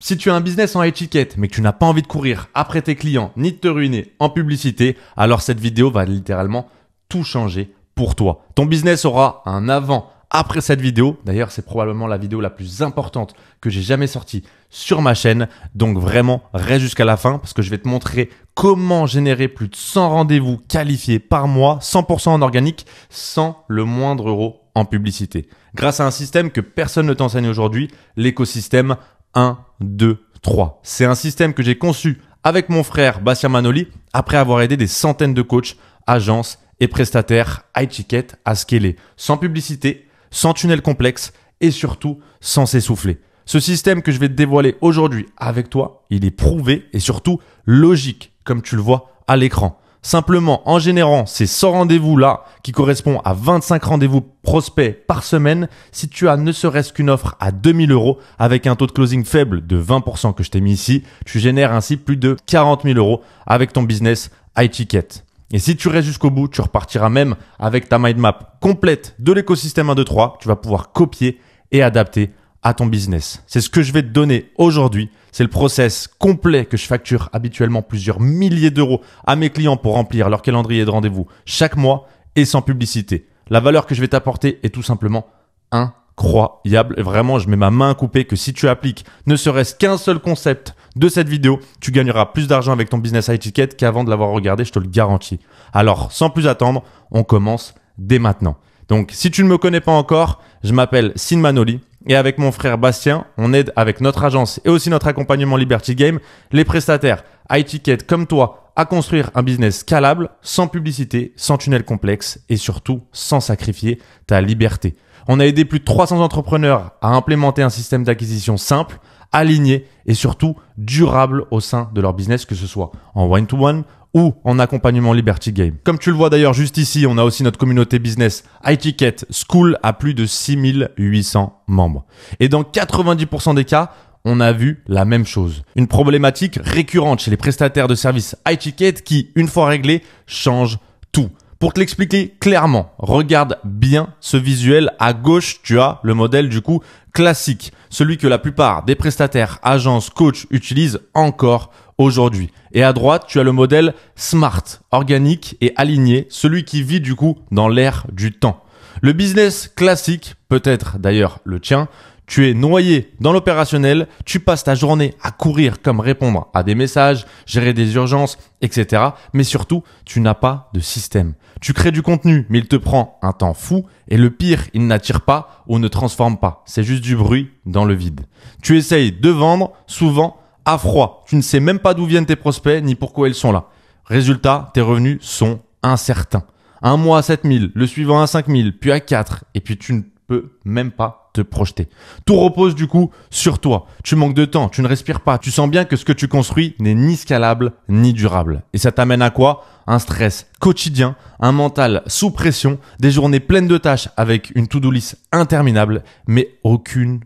Si tu as un business en étiquette, mais que tu n'as pas envie de courir après tes clients, ni de te ruiner en publicité, alors cette vidéo va littéralement tout changer pour toi. Ton business aura un avant, après cette vidéo. D'ailleurs, c'est probablement la vidéo la plus importante que j'ai jamais sortie sur ma chaîne. Donc vraiment, reste jusqu'à la fin parce que je vais te montrer comment générer plus de 100 rendez-vous qualifiés par mois, 100% en organique, sans le moindre euro en publicité. Grâce à un système que personne ne t'enseigne aujourd'hui, l'écosystème 1, 2, 3. C'est un système que j'ai conçu avec mon frère Bastien Manoli après avoir aidé des centaines de coachs, agences et prestataires high ticket à scaler, sans publicité, sans tunnel complexe et surtout sans s'essouffler. Ce système que je vais te dévoiler aujourd'hui avec toi, il est prouvé et surtout logique comme tu le vois à l'écran. Simplement en générant ces 100 rendez-vous-là qui correspondent à 25 rendez-vous prospects par semaine, si tu as ne serait-ce qu'une offre à 2000 € avec un taux de closing faible de 20% que je t'ai mis ici, tu génères ainsi plus de 40 000 € avec ton business high ticket. Et si tu restes jusqu'au bout, tu repartiras même avec ta mind map complète de l'écosystème 1, 2, 3 que tu vas pouvoir copier et adapter à ton business. C'est ce que je vais te donner aujourd'hui. C'est le process complet que je facture habituellement plusieurs milliers d'euros à mes clients pour remplir leur calendrier de rendez-vous chaque mois et sans publicité. La valeur que je vais t'apporter est tout simplement incroyable. Et vraiment, je mets ma main à couper que si tu appliques ne serait-ce qu'un seul concept de cette vidéo, tu gagneras plus d'argent avec ton business high ticket qu'avant de l'avoir regardé, je te le garantis. Alors, sans plus attendre, on commence dès maintenant. Donc, si tu ne me connais pas encore, je m'appelle Sin Manoli. Et avec mon frère Bastien, on aide avec notre agence et aussi notre accompagnement Liberty Game, les prestataires high ticket comme toi à construire un business scalable, sans publicité, sans tunnel complexe et surtout sans sacrifier ta liberté. On a aidé plus de 300 entrepreneurs à implémenter un système d'acquisition simple, aligné et surtout durable au sein de leur business, que ce soit en one-to-one ou en accompagnement Liberty Game. Comme tu le vois d'ailleurs juste ici, on a aussi notre communauté business high ticket school à plus de 6800 membres. Et dans 90% des cas, on a vu la même chose. Une problématique récurrente chez les prestataires de services high ticket qui, une fois réglée, change tout. Pour te l'expliquer clairement, regarde bien ce visuel. À gauche, tu as le modèle du coup classique, celui que la plupart des prestataires, agences, coachs utilisent encore aujourd'hui. Et à droite, tu as le modèle smart, organique et aligné, celui qui vit du coup dans l'air du temps. Le business classique, peut-être d'ailleurs le tien, tu es noyé dans l'opérationnel, tu passes ta journée à courir comme répondre à des messages, gérer des urgences, etc. Mais surtout, tu n'as pas de système. Tu crées du contenu, mais il te prend un temps fou et le pire, il n'attire pas ou ne transforme pas. C'est juste du bruit dans le vide. Tu essayes de vendre, souvent à froid. Tu ne sais même pas d'où viennent tes prospects ni pourquoi ils sont là. Résultat, tes revenus sont incertains. Un mois à 7000, le suivant à 5000, puis à 4 et puis tu ne peux même pas te projeter. Tout repose du coup sur toi. Tu manques de temps, tu ne respires pas. Tu sens bien que ce que tu construis n'est ni scalable ni durable. Et ça t'amène à quoi? Un stress quotidien, un mental sous pression, des journées pleines de tâches avec une to-do list interminable, mais aucune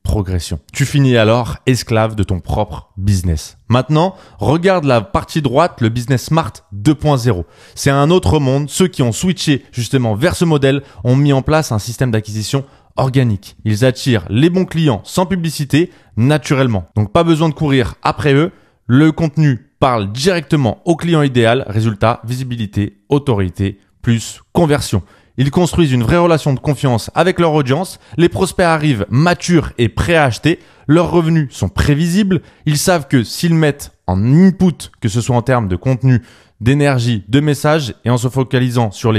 progression. Tu finis alors esclave de ton propre business. Maintenant, regarde la partie droite, le business smart 2.0. C'est un autre monde. Ceux qui ont switché justement vers ce modèle ont mis en place un système d'acquisition organique. Ils attirent les bons clients sans publicité, naturellement. Donc pas besoin de courir après eux. Le contenu parle directement au client idéal. Résultat, visibilité, autorité, plus conversion. Ils construisent une vraie relation de confiance avec leur audience. Les prospects arrivent matures et prêts à acheter. Leurs revenus sont prévisibles. Ils savent que s'ils mettent en input, que ce soit en termes de contenu, d'énergie, de messages, et en se focalisant sur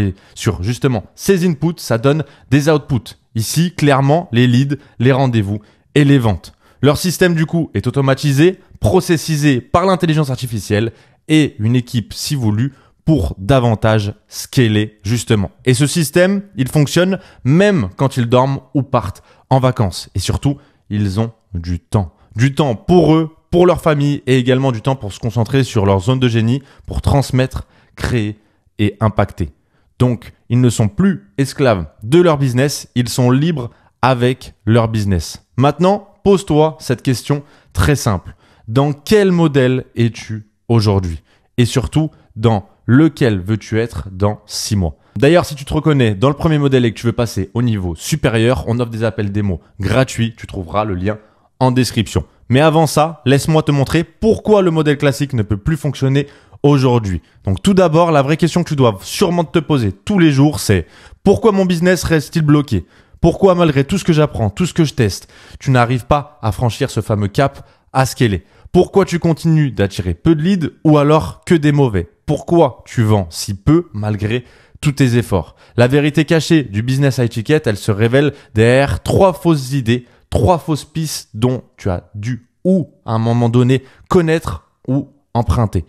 justement ces inputs, ça donne des outputs. Ici, clairement, les leads, les rendez-vous et les ventes. Leur système du coup est automatisé, processisé par l'intelligence artificielle et une équipe si voulue pour davantage scaler justement. Et ce système, il fonctionne même quand ils dorment ou partent en vacances. Et surtout, ils ont du temps. Du temps pour eux, pour leur famille et également du temps pour se concentrer sur leur zone de génie, pour transmettre, créer et impacter. Donc, ils ne sont plus esclaves de leur business, ils sont libres avec leur business. Maintenant, pose-toi cette question très simple. Dans quel modèle es-tu aujourd'hui? Et surtout, dans lequel veux-tu être dans 6 mois? D'ailleurs, si tu te reconnais dans le premier modèle et que tu veux passer au niveau supérieur, on offre des appels démo gratuits. Tu trouveras le lien en description. Mais avant ça, laisse-moi te montrer pourquoi le modèle classique ne peut plus fonctionner aujourd'hui. Donc tout d'abord, la vraie question que tu dois sûrement te poser tous les jours, c'est pourquoi mon business reste-t-il bloqué? Pourquoi malgré tout ce que j'apprends, tout ce que je teste, tu n'arrives pas à franchir ce fameux cap à scaler? Pourquoi tu continues d'attirer peu de leads ou alors que des mauvais? Pourquoi tu vends si peu malgré tous tes efforts? La vérité cachée du business à étiquette, elle se révèle derrière 3 fausses idées, 3 fausses pistes dont tu as dû ou à un moment donné connaître ou emprunter.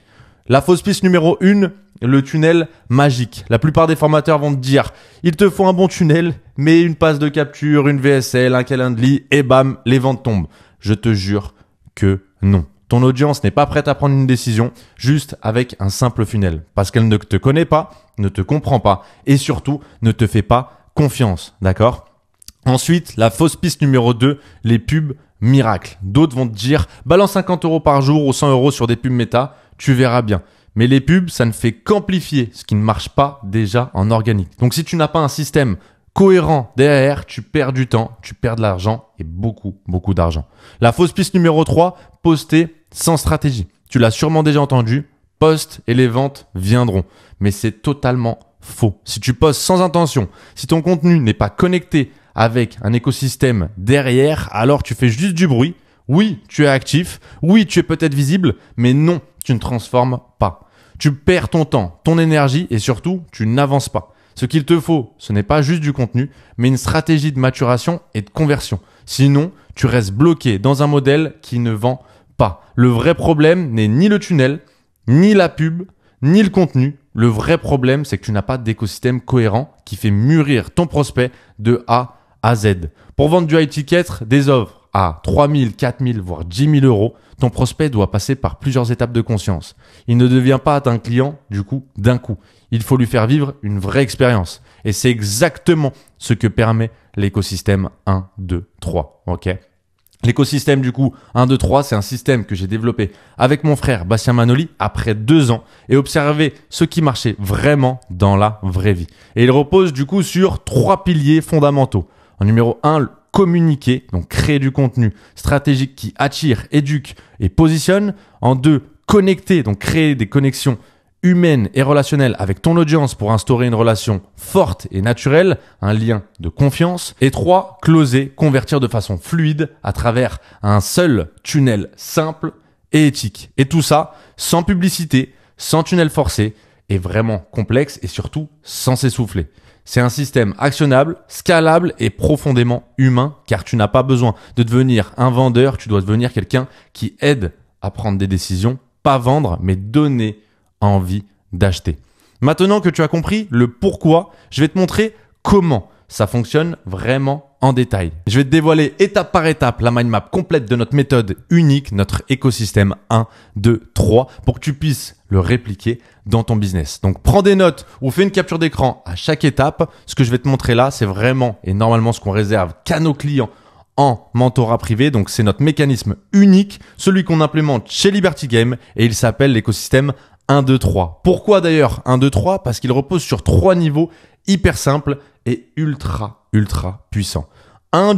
La fausse piste numéro 1, le tunnel magique. La plupart des formateurs vont te dire, il te faut un bon tunnel, mais une passe de capture, une VSL, un Calendly et bam, les ventes tombent. Je te jure que non. Ton audience n'est pas prête à prendre une décision juste avec un simple funnel parce qu'elle ne te connaît pas, ne te comprend pas et surtout ne te fait pas confiance, d'accord? Ensuite, la fausse piste numéro 2, les pubs miracles. D'autres vont te dire, balance 50 € par jour ou 100 € sur des pubs méta, tu verras bien. Mais les pubs, ça ne fait qu'amplifier ce qui ne marche pas déjà en organique. Donc si tu n'as pas un système cohérent derrière, tu perds du temps, tu perds de l'argent et beaucoup d'argent. La fausse piste numéro 3, poster sans stratégie. Tu l'as sûrement déjà entendu, poste et les ventes viendront. Mais c'est totalement faux. Si tu postes sans intention, si ton contenu n'est pas connecté avec un écosystème derrière, alors tu fais juste du bruit. Oui, tu es actif. Oui, tu es peut-être visible, mais non, tu ne transformes pas. Tu perds ton temps, ton énergie et surtout, tu n'avances pas. Ce qu'il te faut, ce n'est pas juste du contenu, mais une stratégie de maturation et de conversion. Sinon, tu restes bloqué dans un modèle qui ne vend pas. Le vrai problème n'est ni le tunnel, ni la pub, ni le contenu. Le vrai problème, c'est que tu n'as pas d'écosystème cohérent qui fait mûrir ton prospect de A à Z. Pour vendre du high ticket, des offres à 3 000, 4 000, voire 10 000 €, ton prospect doit passer par plusieurs étapes de conscience. Il ne devient pas un client d'un coup. Il faut lui faire vivre une vraie expérience. Et c'est exactement ce que permet l'écosystème 1, 2, 3. Ok ? L'écosystème 1, 2, 3, c'est un système que j'ai développé avec mon frère Bastien Manoli après 2 ans et observé ce qui marchait vraiment dans la vraie vie. Et il repose sur 3 piliers fondamentaux. En numéro 1, communiquer, donc créer du contenu stratégique qui attire, éduque et positionne. En 2, connecter, donc créer des connexions humaines et relationnelles avec ton audience pour instaurer une relation forte et naturelle, un lien de confiance. Et 3, closer, convertir de façon fluide à travers un seul tunnel simple et éthique. Et tout ça sans publicité, sans tunnel forcé et vraiment complexe et surtout sans s'essouffler. C'est un système actionnable, scalable et profondément humain car tu n'as pas besoin de devenir un vendeur, tu dois devenir quelqu'un qui aide à prendre des décisions, pas vendre mais donner envie d'acheter. Maintenant que tu as compris le pourquoi, je vais te montrer comment ça fonctionne vraiment en détail. Je vais te dévoiler étape par étape la mind map complète de notre méthode unique, notre écosystème 1, 2, 3 pour que tu puisses le répliquer dans ton business. Donc prends des notes ou fais une capture d'écran à chaque étape. Ce que je vais te montrer là, c'est vraiment et normalement ce qu'on réserve qu'à nos clients en mentorat privé. Donc c'est notre mécanisme unique, celui qu'on implémente chez Liberty Game et il s'appelle l'écosystème 1, 2, 3. Pourquoi d'ailleurs 1, 2, 3 ? Parce qu'il repose sur 3 niveaux hyper simples et ultra puissants. Un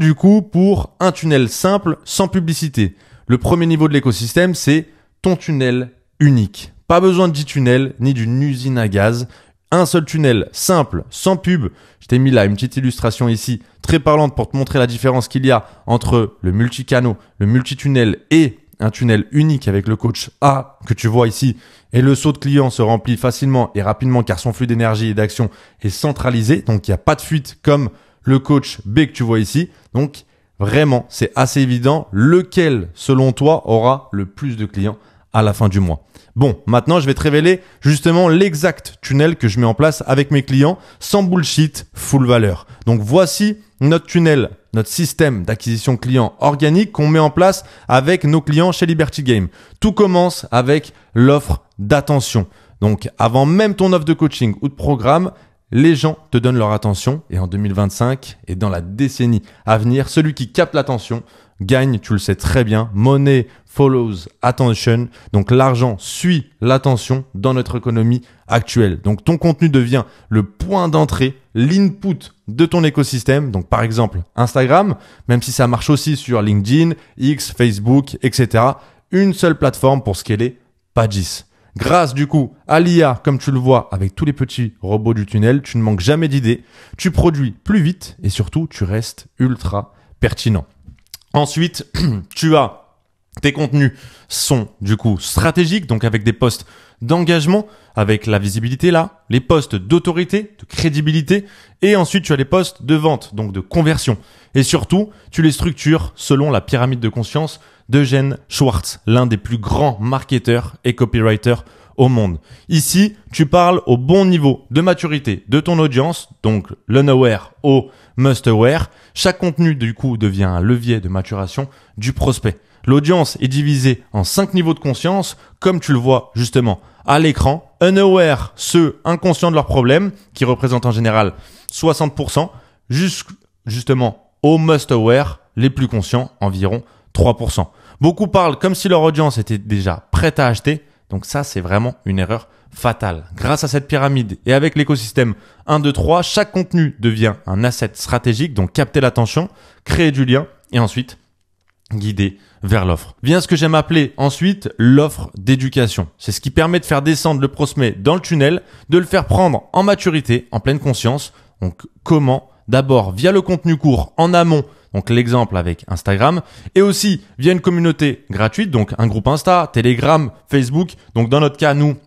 pour un tunnel simple sans publicité. Le premier niveau de l'écosystème, c'est ton tunnel unique. Pas besoin de 10 tunnels ni d'une usine à gaz. Un seul tunnel simple, sans pub. Je t'ai mis là une petite illustration ici, très parlante pour te montrer la différence qu'il y a entre le multicanaux, le multitunnel et un tunnel unique avec le coach A que tu vois ici et le saut de client se remplit facilement et rapidement car son flux d'énergie et d'action est centralisé. Donc, il n'y a pas de fuite comme le coach B que tu vois ici. Donc, vraiment, c'est assez évident lequel, selon toi, aura le plus de clients à la fin du mois. Bon, maintenant, je vais te révéler justement l'exact tunnel que je mets en place avec mes clients sans bullshit, full valeur. Donc, voici notre tunnel, notre système d'acquisition client organique qu'on met en place avec nos clients chez Liberty Game. Tout commence avec l'offre d'attention. Donc, avant même ton offre de coaching ou de programme, les gens te donnent leur attention et en 2025 et dans la décennie à venir, celui qui capte l'attention gagne, tu le sais très bien. Money follows attention. Donc l'argent suit l'attention dans notre économie actuelle. Donc ton contenu devient le point d'entrée, l'input de ton écosystème. Donc par exemple Instagram, même si ça marche aussi sur LinkedIn, X, Facebook, etc. Une seule plateforme pour scaler, pas 10. Grâce du coup à l'IA, comme tu le vois avec tous les petits robots du tunnel, tu ne manques jamais d'idées, tu produis plus vite et surtout tu restes ultra pertinent. Ensuite, tu as tes contenus sont du coup stratégiques, donc avec des posts d'engagement, avec la visibilité là, les posts d'autorité, de crédibilité, et ensuite tu as les posts de vente, donc de conversion. Et surtout, tu les structures selon la pyramide de conscience d'Eugène Schwartz, l'un des plus grands marketeurs et copywriters au monde. Ici, tu parles au bon niveau de maturité de ton audience, donc l'unaware au must-aware. Chaque contenu, du coup, devient un levier de maturation du prospect. L'audience est divisée en 5 niveaux de conscience, comme tu le vois justement à l'écran. Unaware, ceux inconscients de leurs problèmes, qui représentent en général 60%, justement au must-aware, les plus conscients, environ 3%. Beaucoup parlent comme si leur audience était déjà prête à acheter. Donc ça, c'est vraiment une erreur fatale. Grâce à cette pyramide et avec l'écosystème 1, 2, 3, chaque contenu devient un asset stratégique, donc capter l'attention, créer du lien et ensuite guider vers l'offre. Vient ce que j'aime appeler ensuite l'offre d'éducation. C'est ce qui permet de faire descendre le prospect dans le tunnel, de le faire prendre en maturité, en pleine conscience. Donc comment? D'abord via le contenu court en amont, donc l'exemple avec Instagram, et aussi via une communauté gratuite, donc un groupe Insta, Telegram, Facebook. Donc dans notre cas, nous,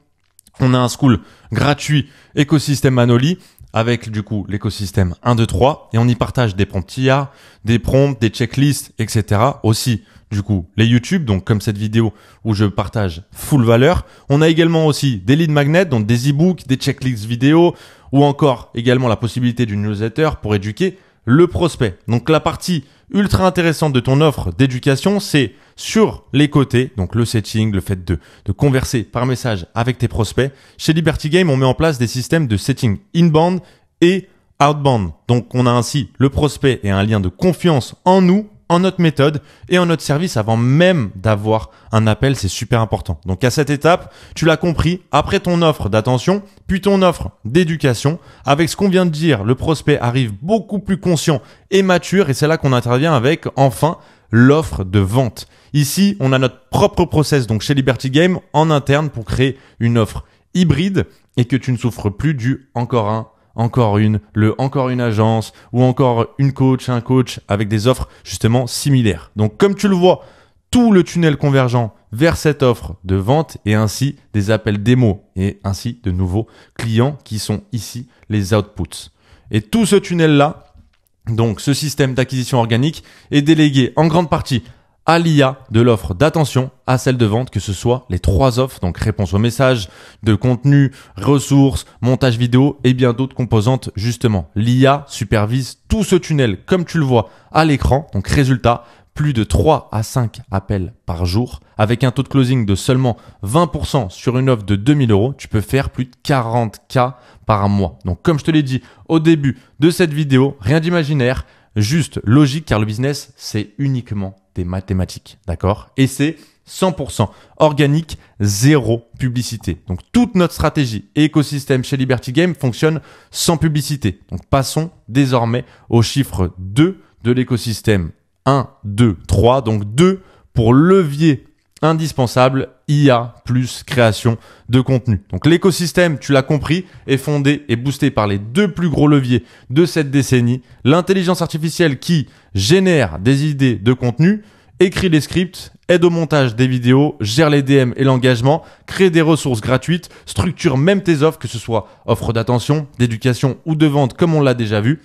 on a un school gratuit, écosystème Manoli, avec du coup l'écosystème 1, 2, 3, et on y partage des prompts IA, des prompts, des checklists, etc. Aussi, du coup, les YouTube, donc comme cette vidéo où je partage full valeur. On a également aussi des lead magnets, donc des e-books, des checklists vidéo, ou encore également la possibilité d'une newsletter pour éduquer le prospect. Donc la partie ultra intéressante de ton offre d'éducation, c'est sur les côtés, donc le setting, le fait de converser par message avec tes prospects. Chez Liberty Game, on met en place des systèmes de setting inbound et outbound. Donc on a ainsi le prospect et un lien de confiance en nous, en notre méthode et en notre service avant même d'avoir un appel. C'est super important. Donc à cette étape, tu l'as compris, après ton offre d'attention, puis ton offre d'éducation, avec ce qu'on vient de dire, le prospect arrive beaucoup plus conscient et mature et c'est là qu'on intervient avec enfin l'offre de vente. Ici, on a notre propre process donc chez Liberty Game en interne pour créer une offre hybride et que tu ne souffres plus du encore une agence ou encore une coach, un coach avec des offres justement similaires. Donc comme tu le vois, tout le tunnel convergent vers cette offre de vente et ainsi des appels démo et ainsi de nouveaux clients qui sont ici les outputs. Et tout ce tunnel-là, donc ce système d'acquisition organique est délégué en grande partie à l'IA de l'offre d'attention à celle de vente, que ce soit les 3 offres, donc réponse aux messages, de contenu, ressources, montage vidéo et bien d'autres composantes justement. L'IA supervise tout ce tunnel comme tu le vois à l'écran. Donc résultat, plus de 3 à 5 appels par jour. Avec un taux de closing de seulement 20% sur une offre de 2000 €, tu peux faire plus de 40K par mois. Donc comme je te l'ai dit au début de cette vidéo, rien d'imaginaire, juste logique car le business, c'est uniquement des mathématiques, d'accord? Et c'est 100% organique, zéro publicité. Donc toute notre stratégie et écosystème chez Liberty Game fonctionne sans publicité. Donc passons désormais au chiffre 2 de l'écosystème. 1, 2, 3. Donc 2 pour levier indispensable, IA plus création de contenu. Donc l'écosystème, tu l'as compris, est fondé et boosté par les 2 plus gros leviers de cette décennie. L'intelligence artificielle qui génère des idées de contenu, écrit les scripts, aide au montage des vidéos, gère les DM et l'engagement, crée des ressources gratuites, structure même tes offres, que ce soit offres d'attention, d'éducation ou de vente comme on l'a déjà vu.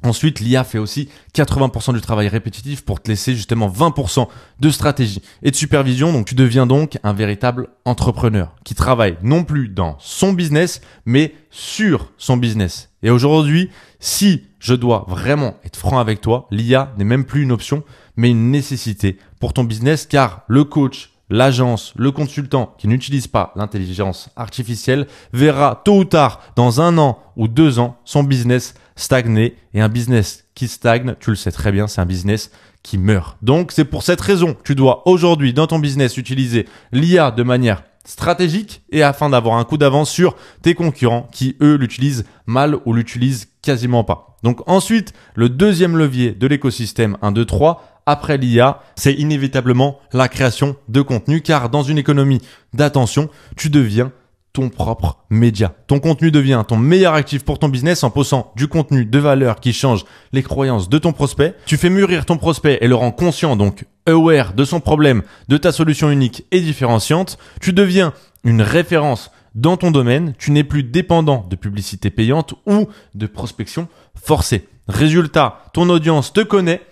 Ensuite, l'IA fait aussi 80% du travail répétitif pour te laisser justement 20% de stratégie et de supervision. Donc, tu deviens donc un véritable entrepreneur qui travaille non plus dans son business, mais sur son business. Et aujourd'hui, si je dois vraiment être franc avec toi, l'IA n'est même plus une option, mais une nécessité pour ton business car le coach, l'agence, le consultant qui n'utilise pas l'intelligence artificielle verra tôt ou tard, dans 1 an ou 2 ans, son business stagner et un business qui stagne, tu le sais très bien, c'est un business qui meurt. Donc c'est pour cette raison que tu dois aujourd'hui dans ton business utiliser l'IA de manière stratégique et afin d'avoir un coup d'avance sur tes concurrents qui eux l'utilisent mal ou l'utilisent quasiment pas. Donc ensuite, le deuxième levier de l'écosystème 1, 2, 3, après l'IA, c'est inévitablement la création de contenu car dans une économie d'attention, tu deviens ton propre média. Ton contenu devient ton meilleur actif pour ton business en posant du contenu de valeur qui change les croyances de ton prospect. Tu fais mûrir ton prospect et le rends conscient, donc aware de son problème, de ta solution unique et différenciante. Tu deviens une référence dans ton domaine. Tu n'es plus dépendant de publicité payante ou de prospection forcée. Résultat, ton audience te connaît,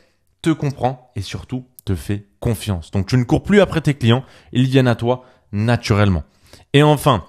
te comprend et surtout te fait confiance. Donc tu ne cours plus après tes clients, ils viennent à toi naturellement. Et enfin,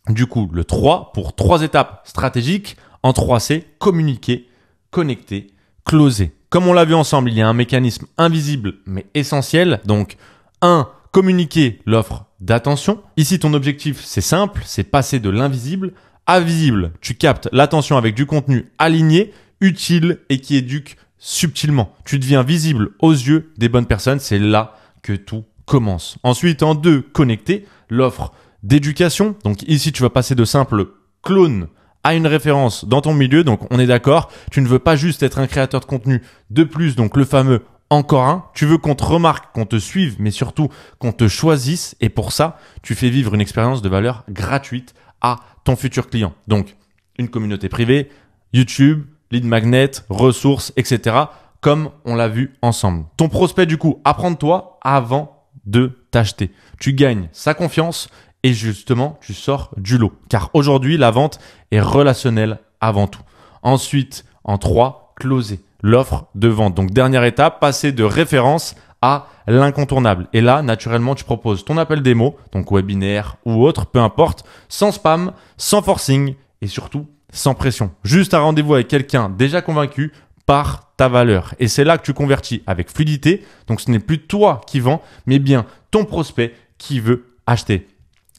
du coup, le 3 pour 3 étapes stratégiques. En 3C, communiquer, connecter, closer. Comme on l'a vu ensemble, il y a un mécanisme invisible mais essentiel. Donc 1, communiquer l'offre d'attention. Ici, ton objectif, c'est simple, c'est passer de l'invisible à visible. Tu captes l'attention avec du contenu aligné, utile et qui éduque subtilement. Tu deviens visible aux yeux des bonnes personnes. C'est là que tout commence. Ensuite, en 2, connecter l'offre d'éducation. Donc ici, tu vas passer de simple clone à une référence dans ton milieu. Donc on est d'accord, tu ne veux pas juste être un créateur de contenu de plus, donc le fameux encore un. Tu veux qu'on te remarque, qu'on te suive, mais surtout qu'on te choisisse. Et pour ça, tu fais vivre une expérience de valeur gratuite à ton futur client. Donc une communauté privée, YouTube, lead magnet, ressources, etc. Comme on l'a vu ensemble. Ton prospect, du coup, apprend de toi avant de t'acheter. Tu gagnes sa confiance. Et justement, tu sors du lot. Car aujourd'hui, la vente est relationnelle avant tout. Ensuite, en 3, closer l'offre de vente. Donc, dernière étape, passer de référence à l'incontournable. Et là, naturellement, tu proposes ton appel démo, donc webinaire ou autre, peu importe, sans spam, sans forcing et surtout sans pression. Juste un rendez-vous avec quelqu'un déjà convaincu par ta valeur. Et c'est là que tu convertis avec fluidité. Donc, ce n'est plus toi qui vends, mais bien ton prospect qui veut acheter.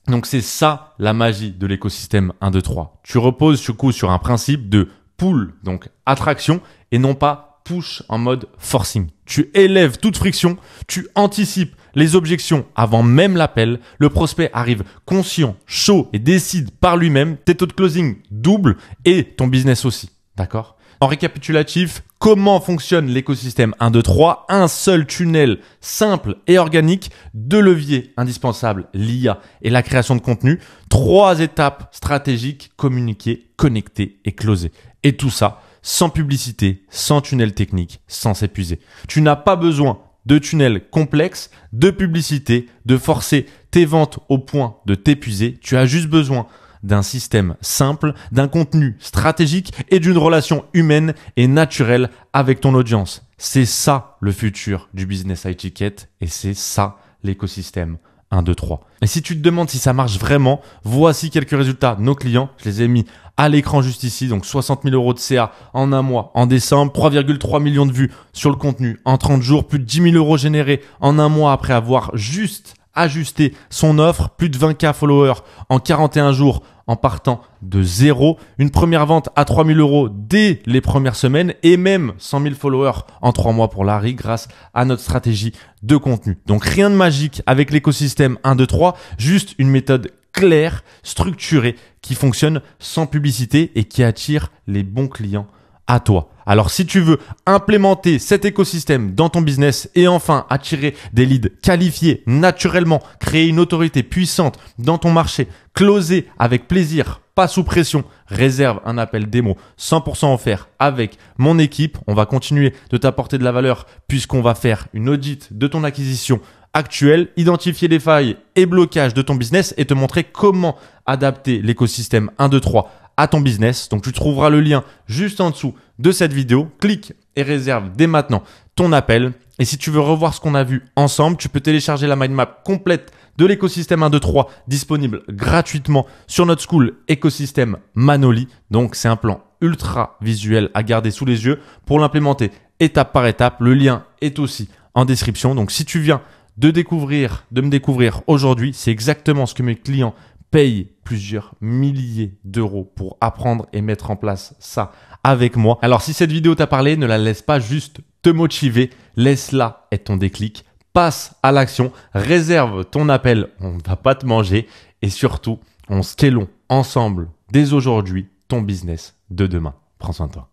Donc c'est ça la magie de l'écosystème 1, 2, 3. Tu reposes du coup sur un principe de pull, donc attraction, et non pas push en mode forcing. Tu élèves toute friction, tu anticipes les objections avant même l'appel, le prospect arrive conscient, chaud et décide par lui-même, tes taux de closing doublent et ton business aussi. D'accord ? En récapitulatif, comment fonctionne l'écosystème 1, 2, 3 ? Un seul tunnel simple et organique, 2 leviers indispensables, l'IA et la création de contenu, 3 étapes stratégiques, communiquer, connecter et closer. Et tout ça sans publicité, sans tunnel technique, sans s'épuiser. Tu n'as pas besoin de tunnels complexes, de publicité, de forcer tes ventes au point de t'épuiser. Tu as juste besoin d'un système simple, d'un contenu stratégique et d'une relation humaine et naturelle avec ton audience. C'est ça le futur du business high ticket et c'est ça l'écosystème 1, 2, 3. Et si tu te demandes si ça marche vraiment, voici quelques résultats de nos clients. Je les ai mis à l'écran juste ici. Donc 60 000 € de CA en un mois en décembre, 3,3 millions de vues sur le contenu en 30 jours, plus de 10 000 € générés en un mois après avoir juste ajusté son offre, plus de 20K followers en 41 jours en partant de zéro, une première vente à 3 000 € dès les premières semaines et même 100 000 followers en 3 mois pour Larry grâce à notre stratégie de contenu. Donc rien de magique avec l'écosystème 1, 2, 3, juste une méthode claire, structurée, qui fonctionne sans publicité et qui attire les bons clients à toi. Alors si tu veux implémenter cet écosystème dans ton business et enfin attirer des leads qualifiés naturellement, créer une autorité puissante dans ton marché, closer avec plaisir, pas sous pression, réserve un appel démo 100% offert avec mon équipe. On va continuer de t'apporter de la valeur puisqu'on va faire une audit de ton acquisition actuelle, identifier les failles et blocages de ton business et te montrer comment adapter l'écosystème 1, 2, 3 à ton business. Donc tu trouveras le lien juste en dessous de cette vidéo. Clique et réserve dès maintenant ton appel. Et si tu veux revoir ce qu'on a vu ensemble, tu peux télécharger la mind map complète de l'écosystème 1, 2, 3 disponible gratuitement sur notre school écosystème Manoli. Donc c'est un plan ultra visuel à garder sous les yeux pour l'implémenter étape par étape. Le lien est aussi en description. Donc si tu viens de me découvrir aujourd'hui, c'est exactement ce que mes clients paye plusieurs milliers d'euros pour apprendre et mettre en place ça avec moi. Alors si cette vidéo t'a parlé, ne la laisse pas juste te motiver, laisse-la être ton déclic, passe à l'action, réserve ton appel, on ne va pas te manger et surtout, on scalons ensemble dès aujourd'hui ton business de demain. Prends soin de toi.